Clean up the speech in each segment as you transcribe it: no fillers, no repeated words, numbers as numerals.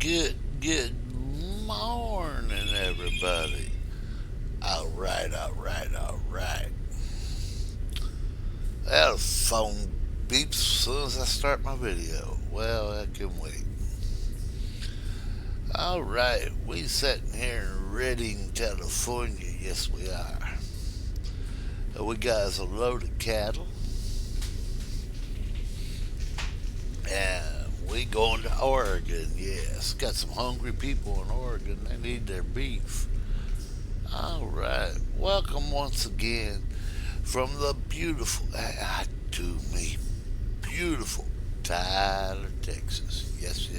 Good morning, everybody. All right. That phone beeps as soon as I start my video. Well, that can wait. All right, we sitting here in Redding, California. Yes, we are. We got us a load of cattle, and we going to Oregon. Yes, got some hungry people in Oregon. They need their beef. All right, welcome once again from the beautiful, to me, beautiful Tyler, Texas. Yes.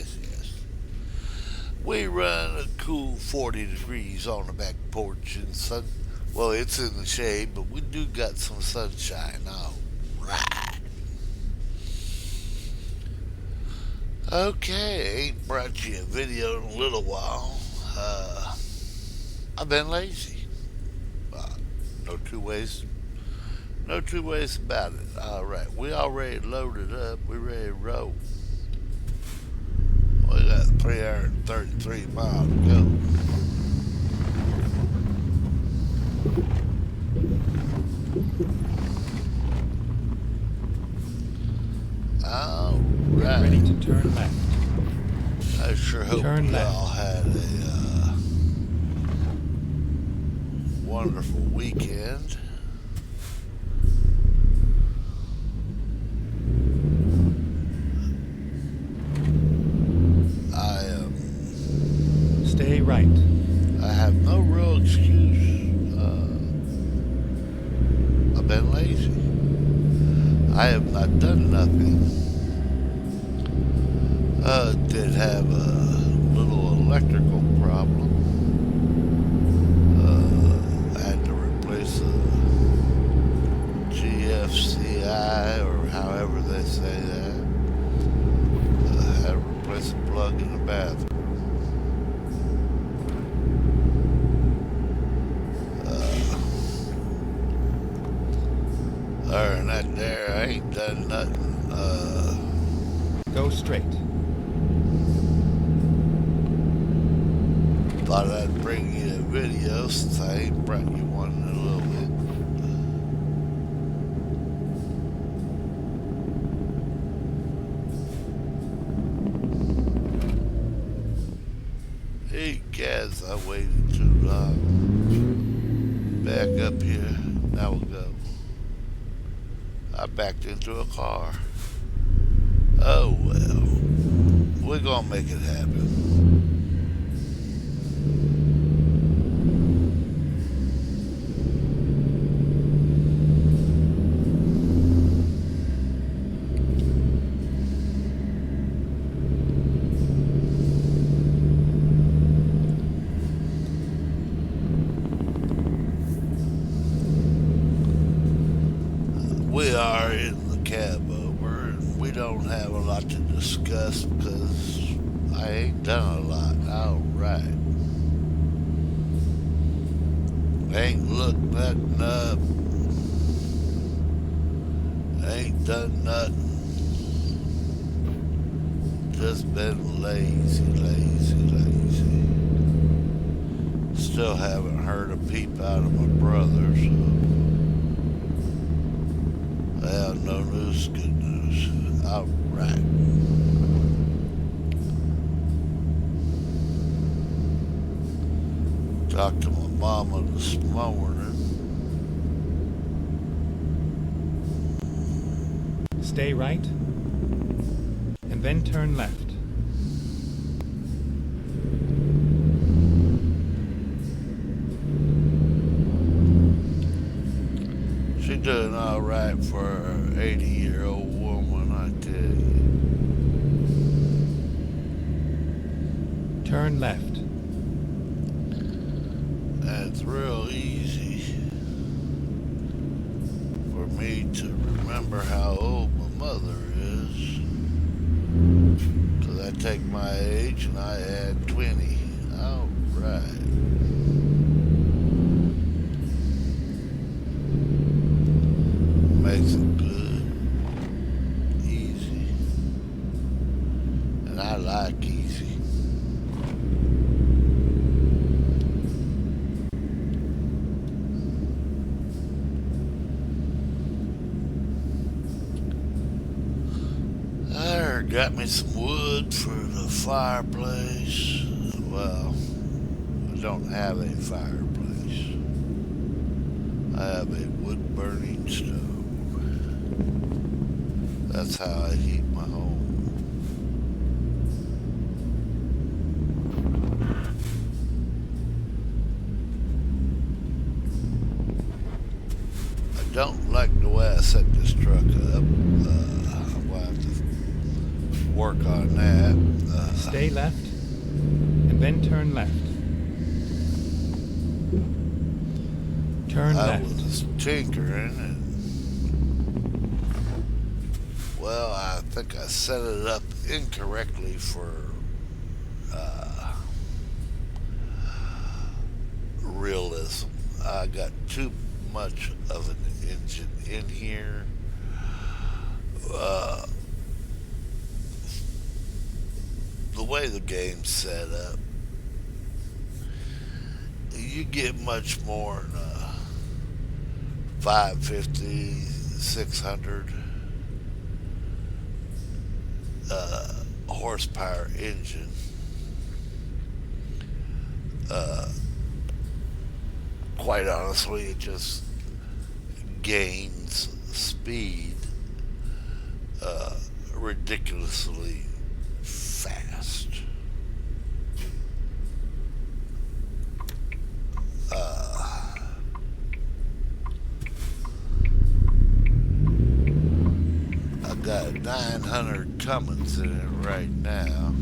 We run a cool 40 degrees on the back porch and sun. Well, it's in the shade, but we do got some sunshine. All right. Okay, ain't brought you a video in a little while. I've been lazy. Uh, no two ways No two ways about it. All right, we already loaded up. We ready to roll. We got 333 miles to go. All Get ready right. to turn left. I sure hope Turn you left. all had a wonderful weekend. I Stay right. I have no real excuse. I've been lazy. I have not done nothing. Did have a little electrical problem. I had to replace a GFCI or however they say that. Had to replace a plug in the bathroom. Other than that, there I ain't done nothing. Go straight. Thought I'd bring you a video since I ain't brought you one in a little bit. Hey, guys, I waited too long. Back up here. Now we'll go. I backed into a car. Oh, well. We're gonna make it happen. We are in the cab over, and we don't have a lot to discuss because I ain't done a lot. All right. Ain't looked nothing up. Ain't done nothing. Just been lazy. Still haven't heard a peep out of my brother, so. Well, no news, good news. All right. Talked to my mama this morning. Stay right. And then turn left. She doing all right for an 80-year-old woman, I tell you. Turn left. And it's real easy for me to remember how old my mother is. Because I take my age and I add 20. All right. Makes it good, easy, and I like easy. me some wood for the fireplace. Well, I don't have a fireplace. I have a wood burning stove. That's how I heat my home. I don't like the way I set this truck up. I'm going to have to work on that. Stay left, and then turn left. Turn I left. was tinkering and, well, I think I set it up incorrectly for realism. I got too much of an engine in here. Uh, the way the game's set up, you get much more than a 550, 600 horsepower engine. Quite honestly, it just gains speed ridiculously fast. I got 900 Cummins in it right now.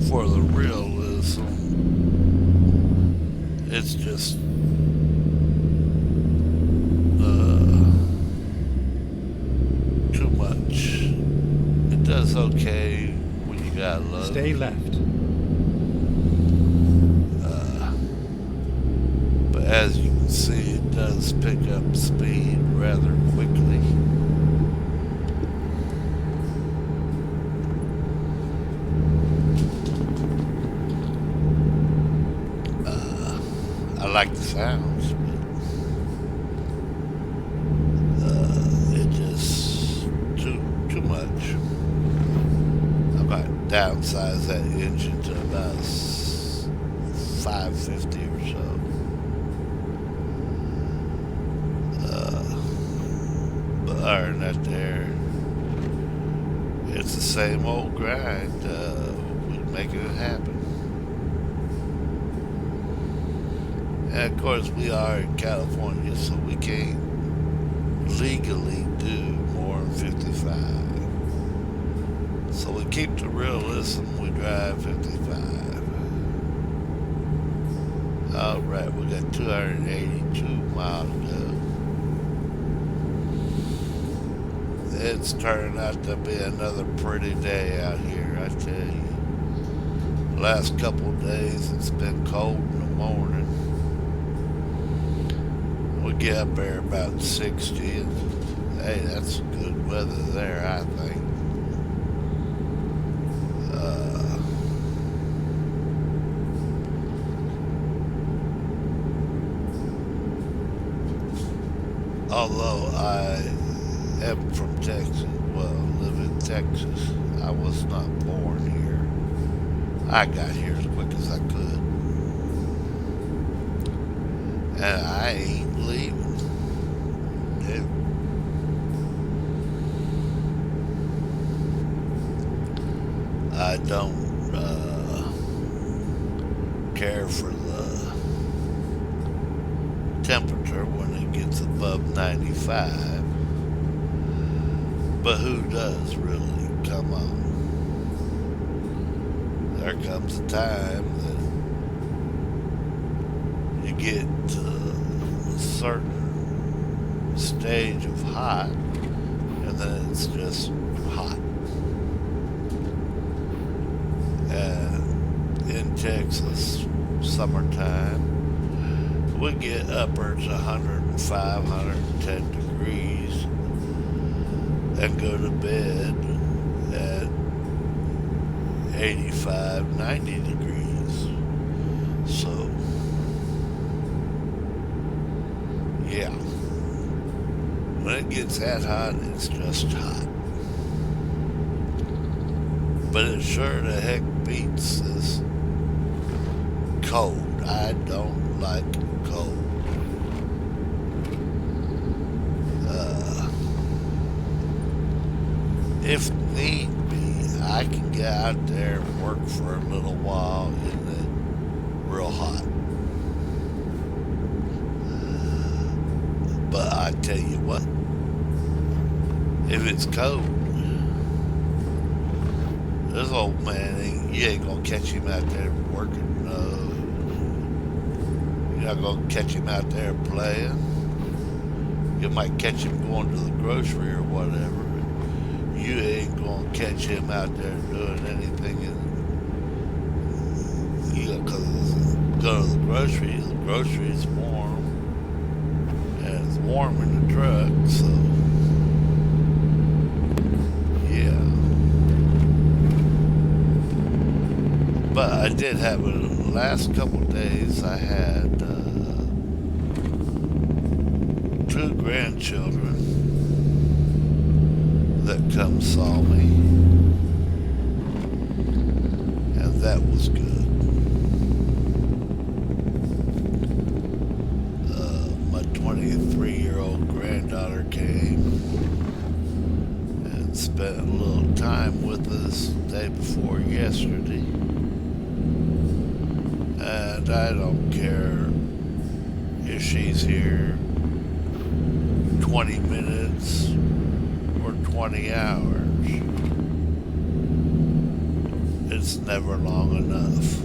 For the realism, it's just too much. It does okay when you got low. Stay left. But as you can see, it does pick up speed rather quickly. I like the sounds, but it just too much. I might downsize that engine to about 550 or so. But other than that, it's the same old grind. We're making it happen. And of course, we are in California, so we can't legally do more than 55. So we keep the realism, we drive 55. Alright, we got 282 miles to go. It's turning out to be another pretty day out here, I tell you. Last couple of days, it's been cold in the morning. We get up there about 60, and hey, that's good weather there, I think. Although I am from Texas, well, live in Texas, I was not born here. I got here as quick as I could. And I ain't leaving. No. I don't care for the temperature when it gets above 95. But who does really? Come on. There comes a time that you get to a certain stage of hot, and then it's just hot. And in Texas, summertime, we get upwards of 105, 110 degrees and go to bed at 85, 90 degrees. So, yeah. when it gets that hot, it's just hot. But it sure the heck beats this cold. I don't like cold. Uh, if need be, I can get out there and work for a little while in the real hot. But I tell you what, if it's cold, this old man you ain't gonna catch him out there working. You're not gonna catch him out there playing. You might catch him going to the grocery or whatever. You ain't gonna catch him out there doing anything. Cause go to the grocery's warm, and it's warm in the truck, so yeah. But I did have the last couple of days. I had two grandchildren that come saw me, and that was good. My 23-year-old granddaughter came and spent a little time with us the day before yesterday. And I don't care if she's here 20 minutes or 20 hours. It's never long enough.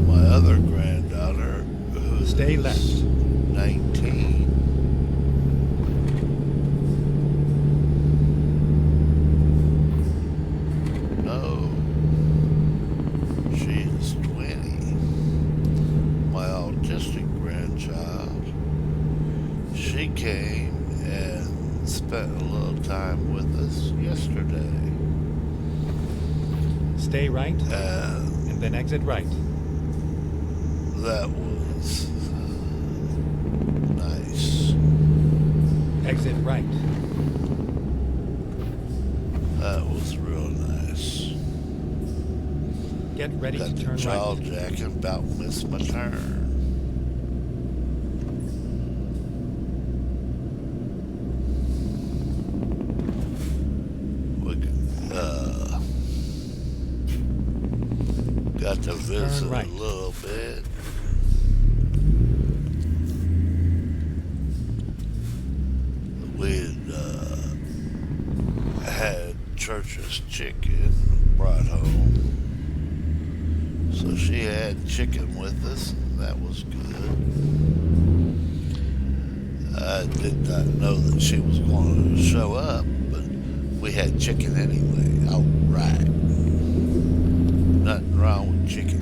My other granddaughter, who's Stay left. 19, no, she's 20. My autistic grandchild, she came and spent a little time with us yesterday. Stay right, And and then exit right. that was nice. Exit right. That was real nice. Get ready Got to the turn jaw right. jacking about missed my turn. We got to visit right. a little bit. We'd had Church's chicken brought home. So she had chicken with us, and that was good. I did not know that she was going to show up, but we had chicken anyway. All right. Nothing wrong with chicken.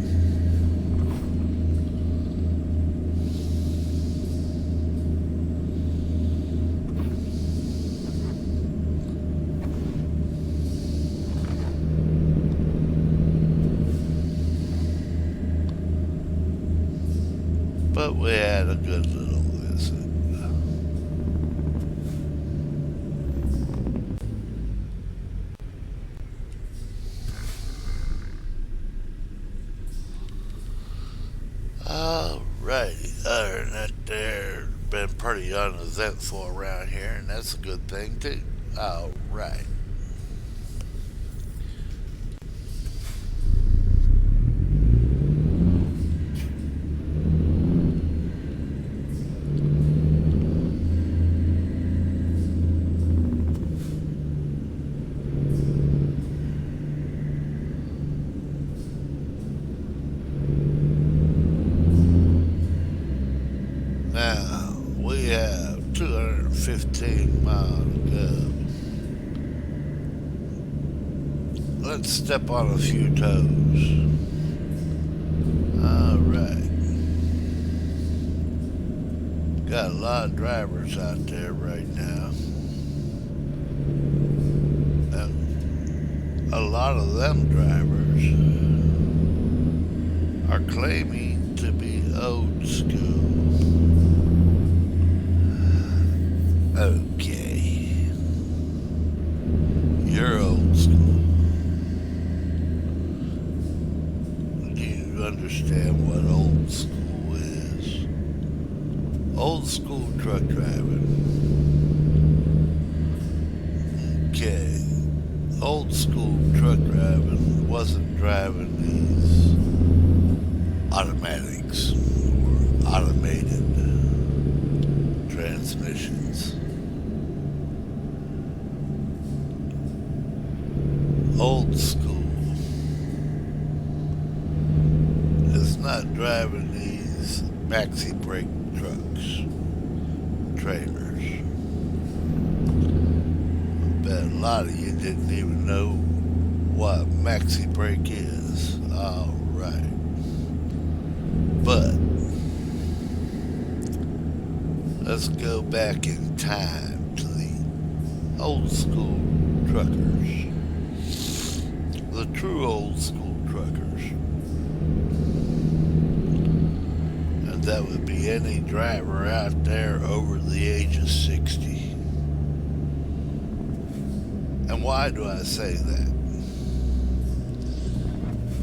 But we had a good little visit. Alrighty, other than that, there been pretty uneventful around here, and that's a good thing too. Alright. Now, we have 215 miles to go. Let's step on a few toes. Alright. Got a lot of drivers out there right now. And a lot of them drivers are claiming to be old school. Okay. You're old school. Do you understand what old school is? Old school truck driving. Okay. Old school truck driving wasn't driving these automatics or automated transmissions. Old school is not driving these maxi brake trucks, trailers. I bet a lot of you didn't even know what maxi brake is. Alright. But let's go back in time to the old school truckers. The true old school truckers. And that would be any driver out there over the age of 60. And why do I say that?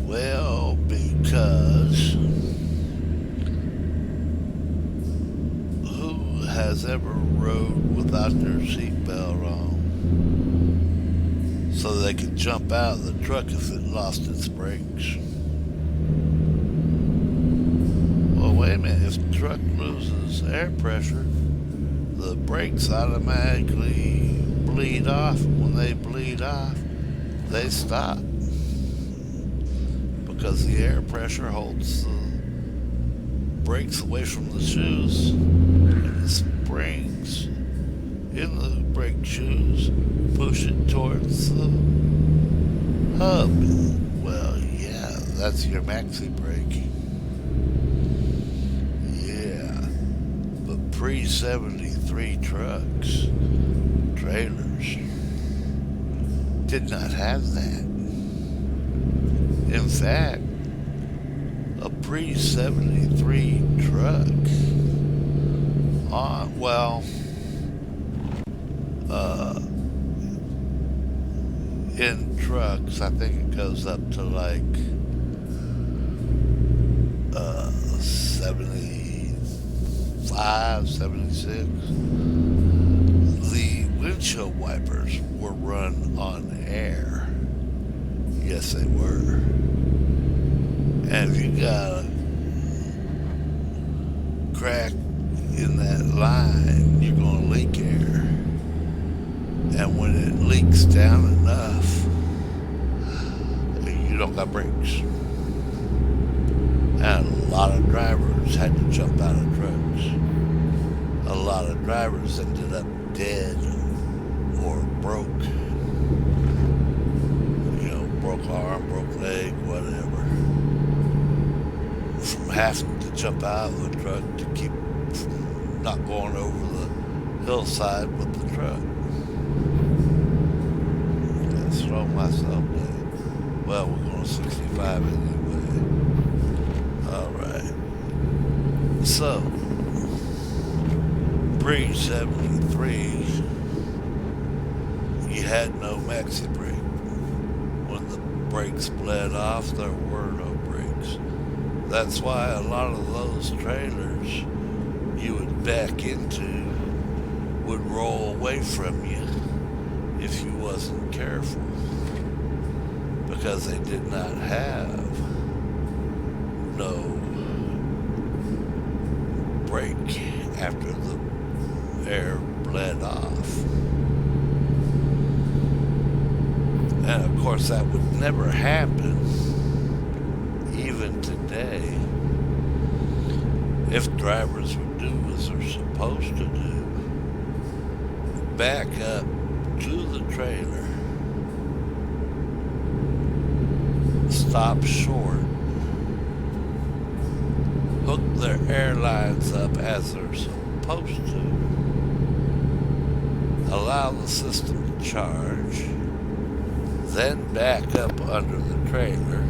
Well, because who has ever rode without their seatbelt on so they could jump out of the truck if it lost its brakes? Well, wait a minute. If the truck loses air pressure, the brakes automatically bleed off. When they bleed off, they stop because the air pressure holds the brakes away from the shoes, and the springs in the brake shoes push it towards the hub. Well, yeah, that's your maxi brake. Yeah, but pre-73 trucks, trailers, did not have that. In fact, a pre-73 truck in trucks, I think it goes up to like 75, 76. The windshield wipers were run on air. Yes, they were. And if you got a crack in that line, you're going to leak air. And when it leaks down enough, you don't got brakes. And a lot of drivers had to jump out of trucks. A lot of drivers ended up dead or broke. Broke arm, broke leg, whatever. From having to jump out of the truck to keep not going over the hillside with the truck. I throw myself dead. Well, we're going 65 anyway. Alright. So, pre-73, you had no maxi brake. When the brakes bled off, there were no brakes. That's why a lot of those trailers you would back into would roll away from you if you wasn't careful, because they did not have no brake after the air bled off. And of course that would never happen even today if drivers would do as they're supposed to do. Back up to the trailer, stop short, hook their airlines up as they're supposed to, allow the system to charge, then back up under the trailer,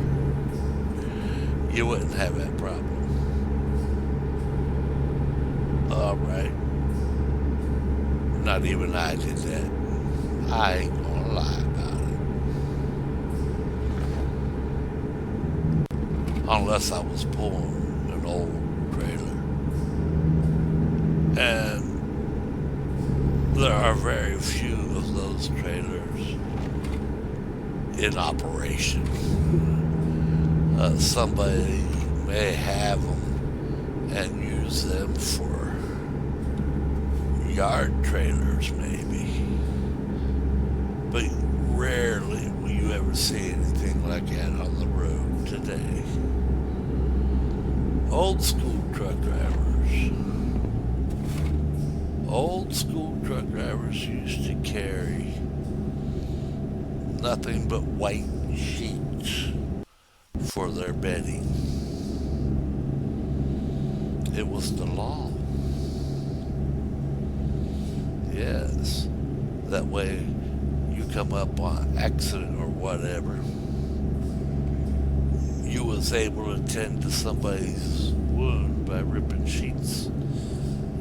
you wouldn't have that problem. Alright. Not even I did that. I ain't gonna lie about it. Unless I was pulling an old trailer. And there are very few of those trailers in operation. Somebody may have them and use them for yard trailers, maybe. But rarely will you ever see anything like that on the road today. Old school truck drivers. Old school truck drivers used to carry nothing but white sheets for their bedding. It was the law. Yes. That way you come up on an accident or whatever, you was able to attend to somebody's wound by ripping sheets.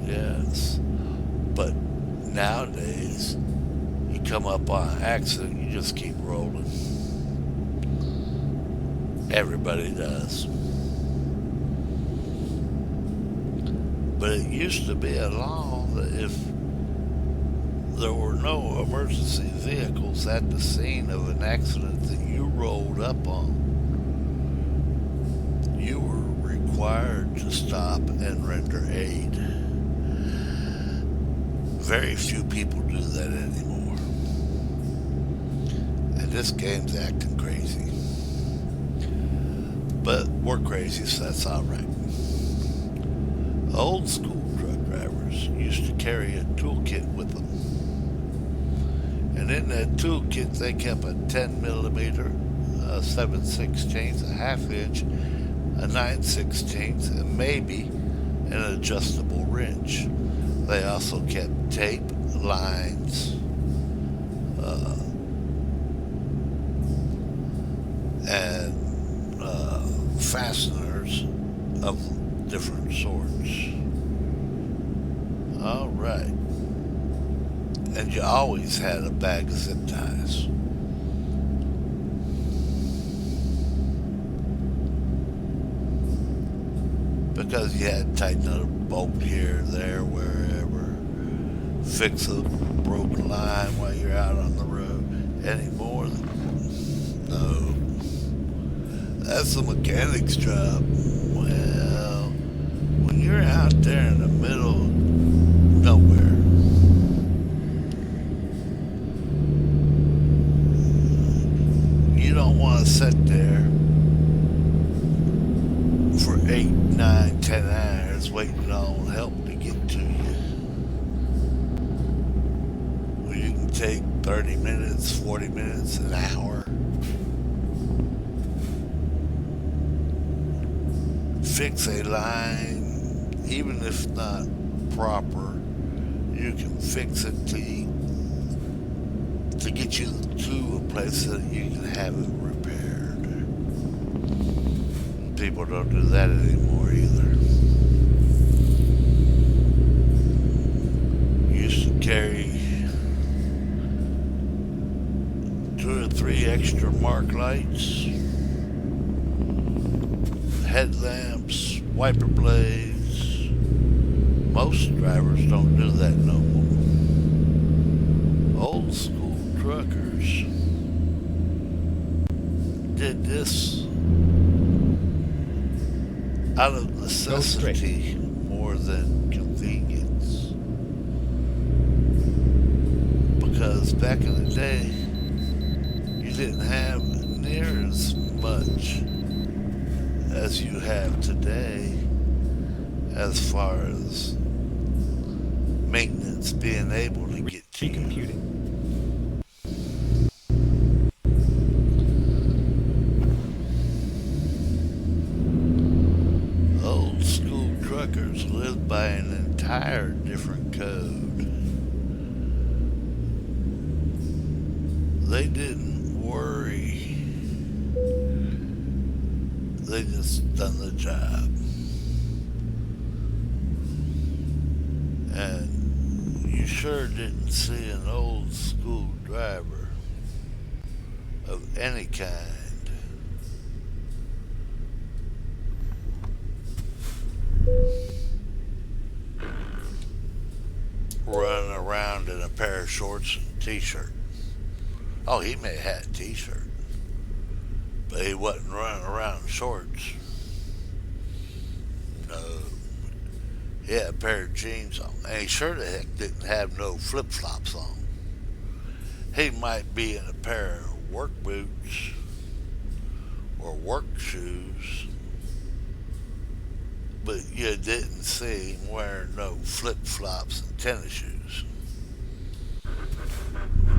Yes. But nowadays, you come up on an accident, you just keep rolling. Everybody does. But it used to be a law that if there were no emergency vehicles at the scene of an accident that you rolled up on, you were required to stop and render aid. Very few people do that anymore. And this game's acting crazy. But we're crazy, so that's alright. Old school truck drivers used to carry a toolkit with them. And in that toolkit, they kept a 10 millimeter, a 7/16, a half inch, a 9/16, and maybe an adjustable wrench. They also kept tape, lines, and fasteners of different sorts. All right. And you always had a bag of zip ties. Because you had to tighten up a bolt here, there, wherever. Fix a broken line while you're out on the road. Anymore? No. That's a mechanic's job. Well, when you're out there in the middle of nowhere, you don't want to sit there for 8, 9, 10 hours waiting on help to get to you. Well, you can take 30 minutes, 40 minutes, an hour. Fix a line, even if not proper, you can fix it to get you to a place that you can have it repaired. People don't do that anymore either. Used to carry 2 or 3 extra mark lights, headlamps, wiper blades. Most drivers don't do that no more. Old school truckers did this out of necessity more than convenience. Because back in the day, you didn't have near as much as you have today as far as maintenance being able to get to you. Computing. Old school truckers lived by an entire different code. They didn't worry. They just done the job. And you you sure didn't see an old school driver of any kind running around in a pair of shorts and a t-shirt. Oh, he may have had a t-shirt, but he wasn't running around in shorts. No. He had a pair of jeans on, and he sure the heck didn't have no flip-flops on. He might be in a pair of work boots or work shoes, but you didn't see him wearing no flip-flops and tennis shoes.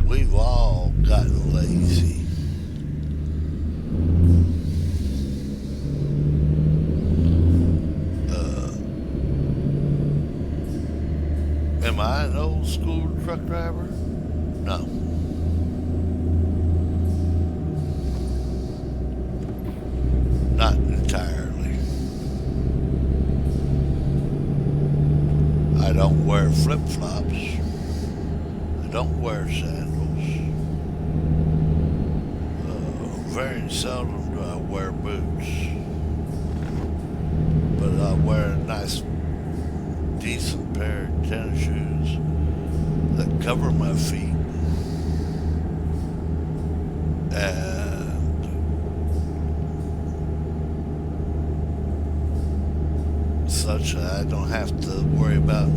We've all gotten lazy. Am I an old school truck driver? No. Not entirely. I don't wear flip-flops. I don't wear sandals. Very seldom do I wear boots. But I wear a nice, decent pair of tennis shoes that cover my feet. And such that I don't have to worry about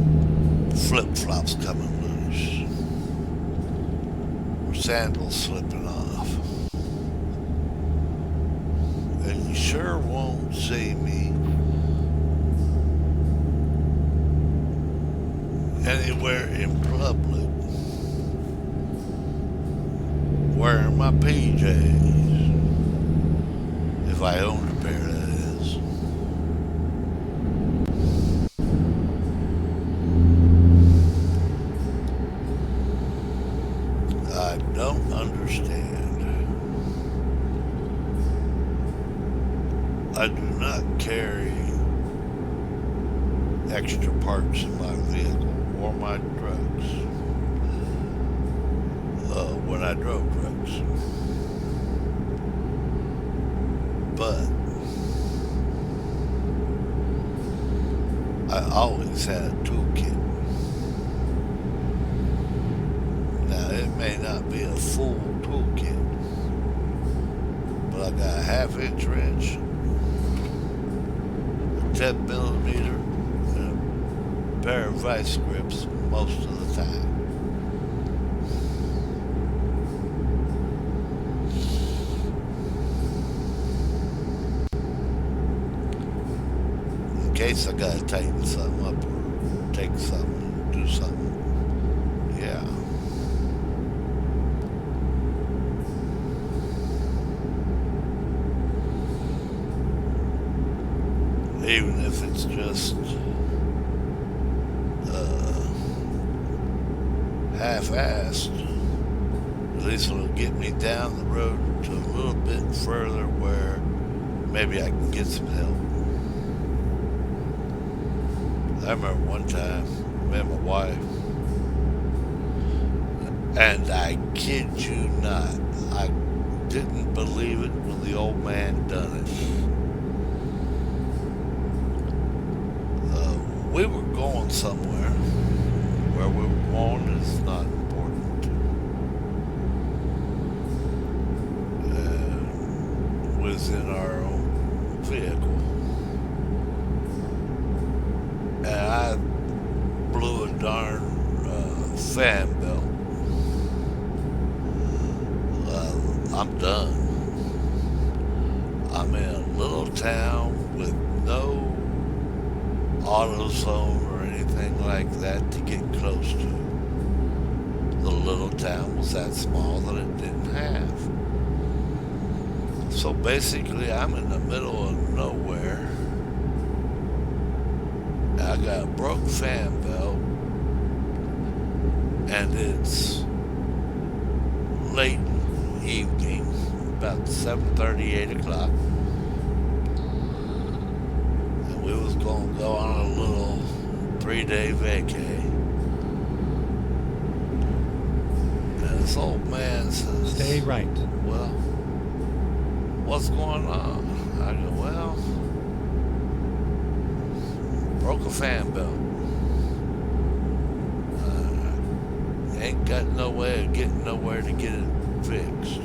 flip-flops coming loose or sandals slipping off. And you sure won't see me anywhere in public wearing my PJs, if I own a pair, that is. I don't understand. I do not carry extra parts in my vehicle or my trucks when I drove trucks. But I always had a toolkit. Now, it may not be a full toolkit, but I got a half-inch wrench, a 10 millimeter, and a pair of vice grips most of the time. In case I gotta tighten something up or take something, do something. Yeah. Even if it's just half-assed, at least it'll get me down the road to a little bit further where maybe I can get some help. I remember one time, me and my wife, and I kid you not, I didn't believe it when the old man done it. We were going somewhere. Where we were going is not important. Was in our own vehicle. And I blew a darn fan belt. I'm done. I'm in a little town with no AutoZone or anything like that to get close to. The little town was that small that it didn't have. So basically, I'm in the middle of nowhere. I got a broke fan belt, and it's late evening, about 7:30, 8 o'clock. We was gonna go on a little 3-day vacay. this old man says, Stay right. well, what's going on? I go, well, broke a fan belt. Ain't got no way of getting nowhere to get it fixed.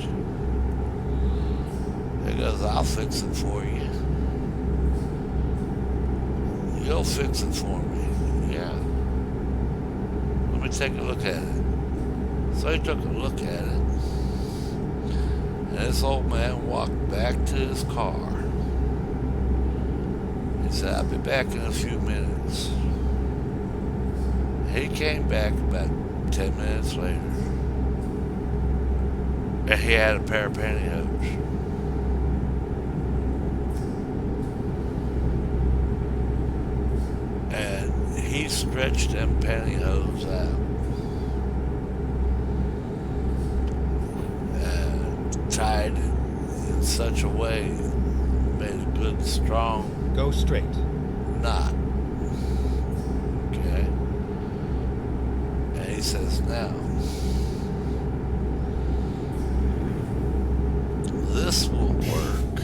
He goes, I'll fix it for you. You'll fix it for me. Yeah. Let me take a look at it. So he took a look at it. And this old man walked back to his car. He said, I'll be back in a few minutes. He came back about 10 minutes later. And he had a pair of pantyhose. And he stretched them pantyhose out. And tied it in such a way, made a good, strong Go straight. knot. Okay? And he says, now, this will work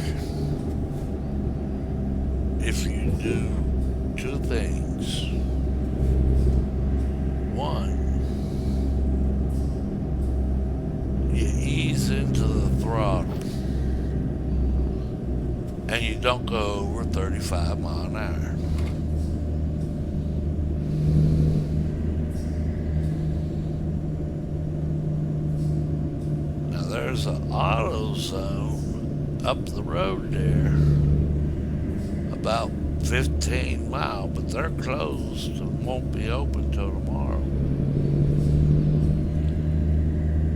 if you do two things. One, you ease into the throttle and you don't go over 35 mile an hour. Now there's an AutoZone up the road there, about 15 mile, but they're closed and won't be open till tomorrow.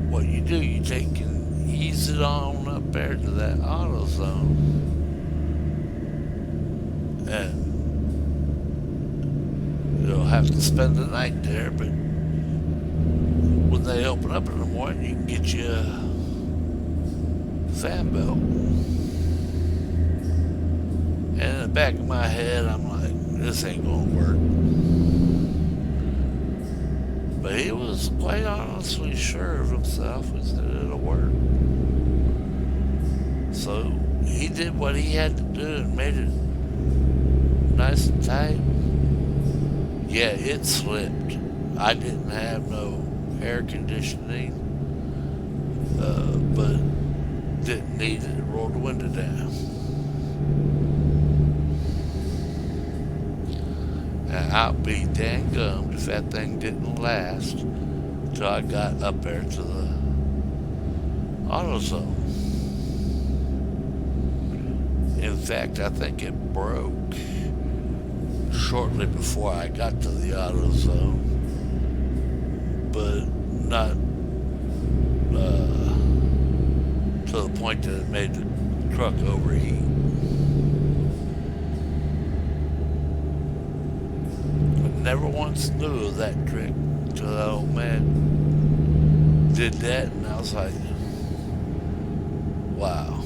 What you do, you take and ease it on up there to that AutoZone, and you'll have to spend the night there, but when they open up in the morning, you can get you a fan belt. And in the back of my head, I'm like, this ain't gonna work. But he was quite honestly sure of himself. He said it'll work. So he did what he had to do and made it nice and tight. Yeah, it slipped. I didn't have no air conditioning, but didn't need it. Rolled the window down. And I'll be dangummed if that thing didn't last till I got up there to the AutoZone. In fact, I think it broke shortly before I got to the AutoZone, but not to the point that it made the truck overheat. I never once knew of that trick till that old man did that, and I was like, wow.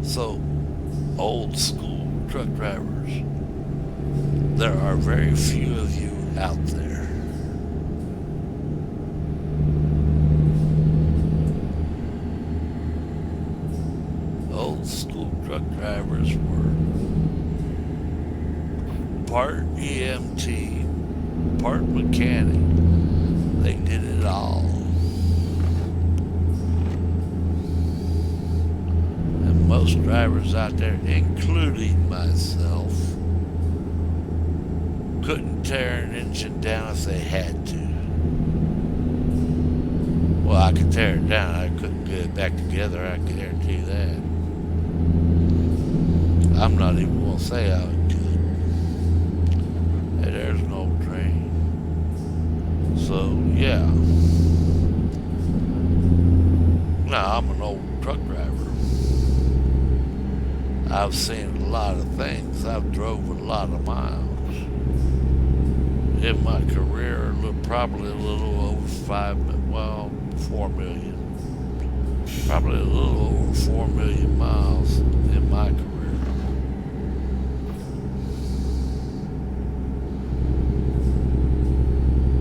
So, old school truck drivers, there are very few of you out there. Old school truck drivers were part EMT, part mechanic. They did it all. And most drivers out there, including myself, couldn't tear an engine down if they had to. Well, I could tear it down. I couldn't get it back together. I can guarantee that. I'm not even going to say I could. Hey, there's an old train. So, yeah. Now, I'm an old truck driver. I've seen a lot of things. I've drove a lot of miles. In my career, probably a little over 4 million. Probably a little over 4 million miles in my career.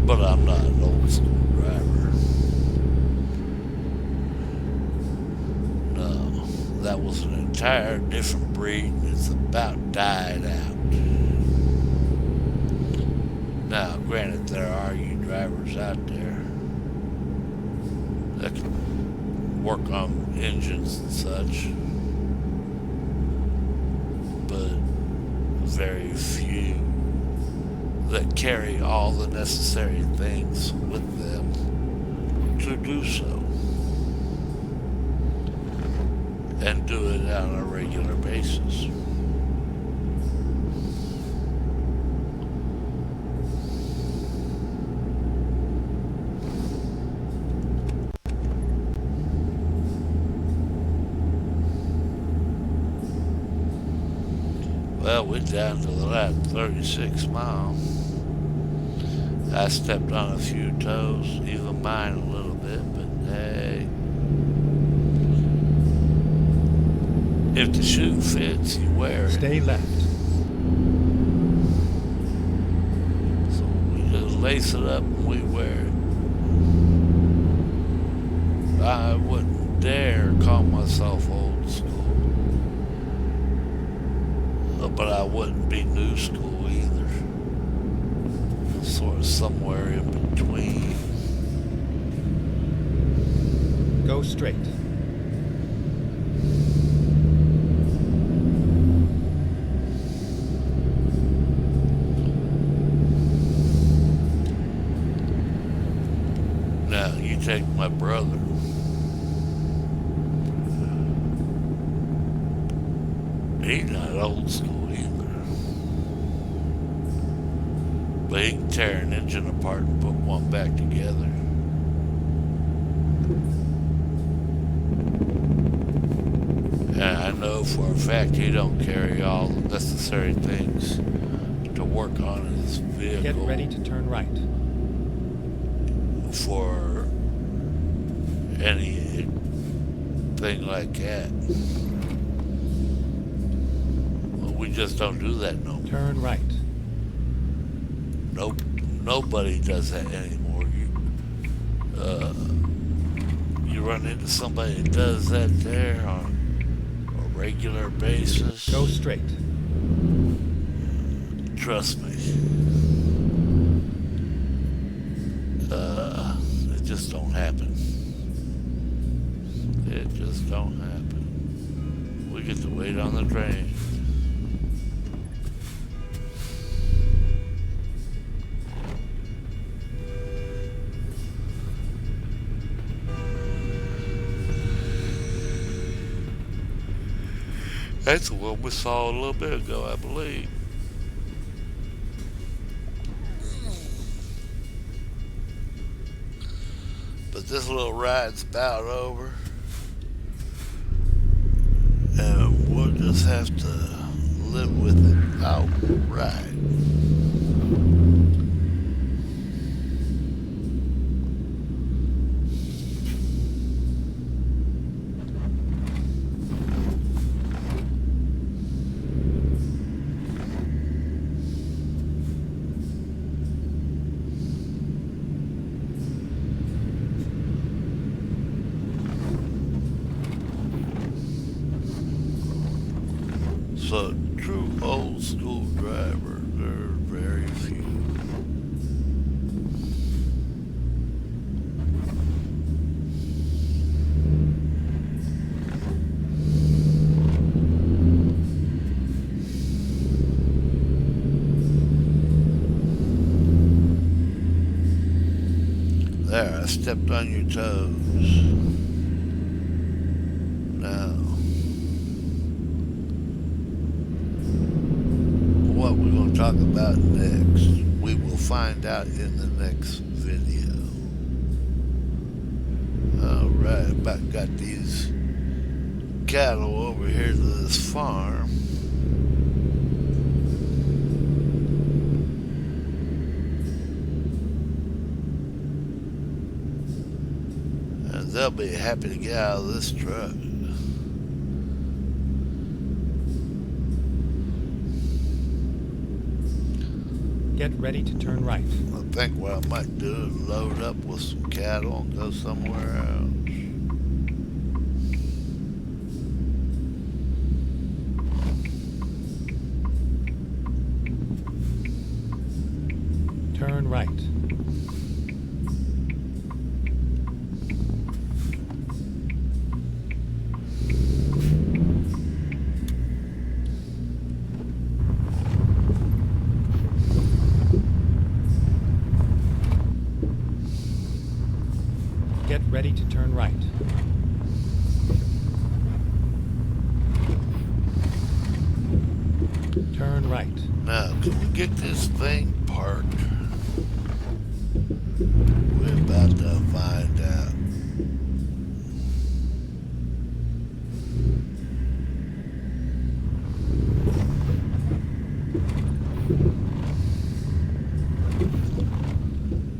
But I'm not an old old school driver. No, that was an entire different breed and it's about died out. Now, granted, there are you drivers out there that can work on engines and such, but very few that carry all the necessary things with them to do so and do it on a regular basis. Well, we're down to the last 36 miles. I stepped on a few toes, even mine a little bit, but hey, if the shoe fits, you wear it. Stay left. So we just lace it up and we wear it. I wouldn't dare call myself old school, but I wouldn't be new school either. Sort of somewhere in between. Go straight. Now, you take my brother. He's not old school either. But he can tear an engine apart and put one back together. And I know for a fact he don't carry all the necessary things to work on his vehicle. Get ready to turn right. For anything like that. We just don't do that no more. Turn right. Nope, nobody does that anymore. You run into somebody that does that there on a regular basis. Go straight. Trust me. It just don't happen. It just don't happen. We get to wait on the train. That's the one we saw a little bit ago, I believe. But this little ride's about over. And we'll just have to live with it outright. So, true old school driver, there are very few. There, I stepped on your toes. Now, what we're going to talk about next, we will find out in the next video. Alright, about got these cattle over here to this farm. And they'll be happy to get out of this truck. Get ready to turn right. The think what I might do is load up with some cattle and go somewhere else. Turn right. Get ready to turn right. Turn right. Now, can we get this thing parked? We're about to find out.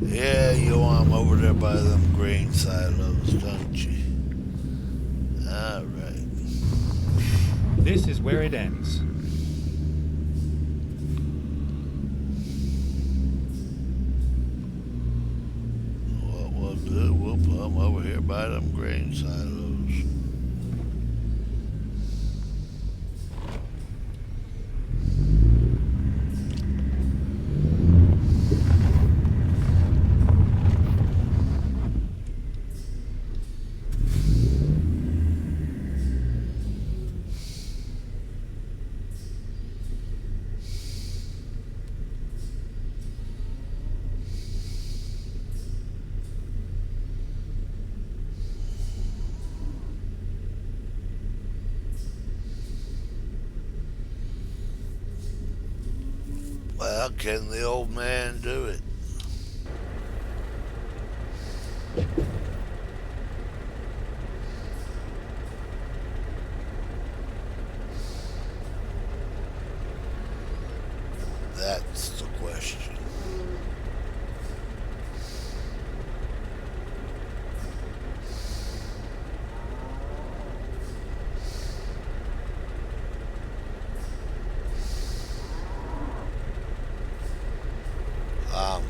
Yeah, you want 'em over there by them grain silos, don't you? Alright. This is where it ends. What we'll do, we'll put 'em over here by them grain silos. Well, can the old man do it? That's the question. I'm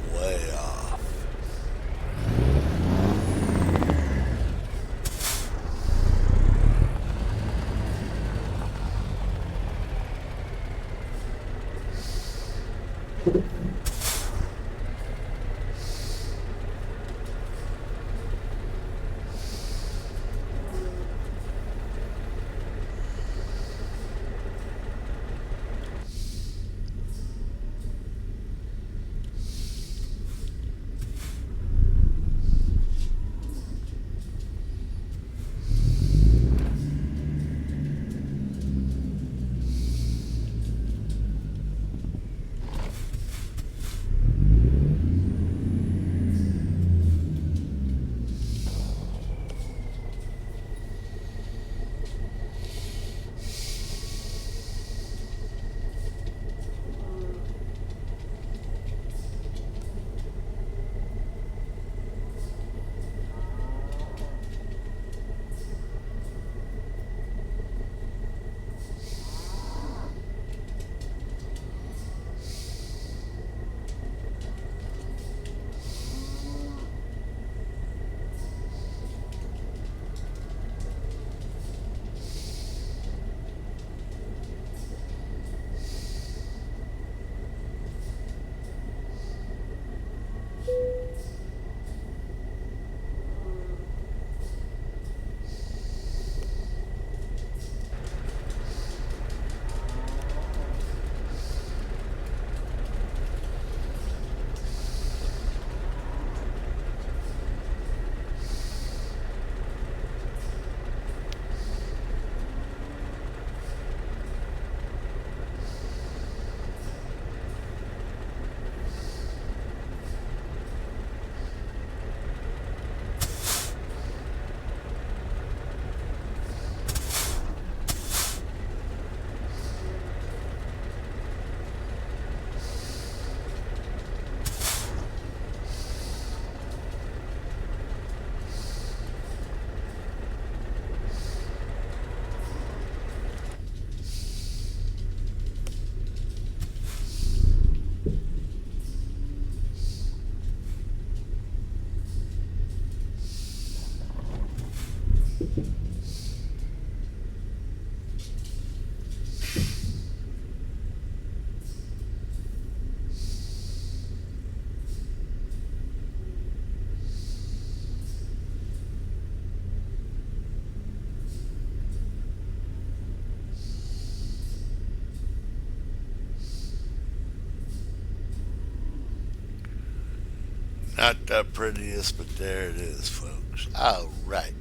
not the prettiest, but there it is, folks. All right.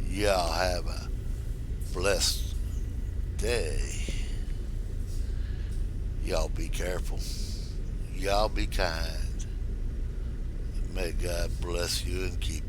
Y'all have a blessed day. Y'all be careful. Y'all be kind. May God bless you and keep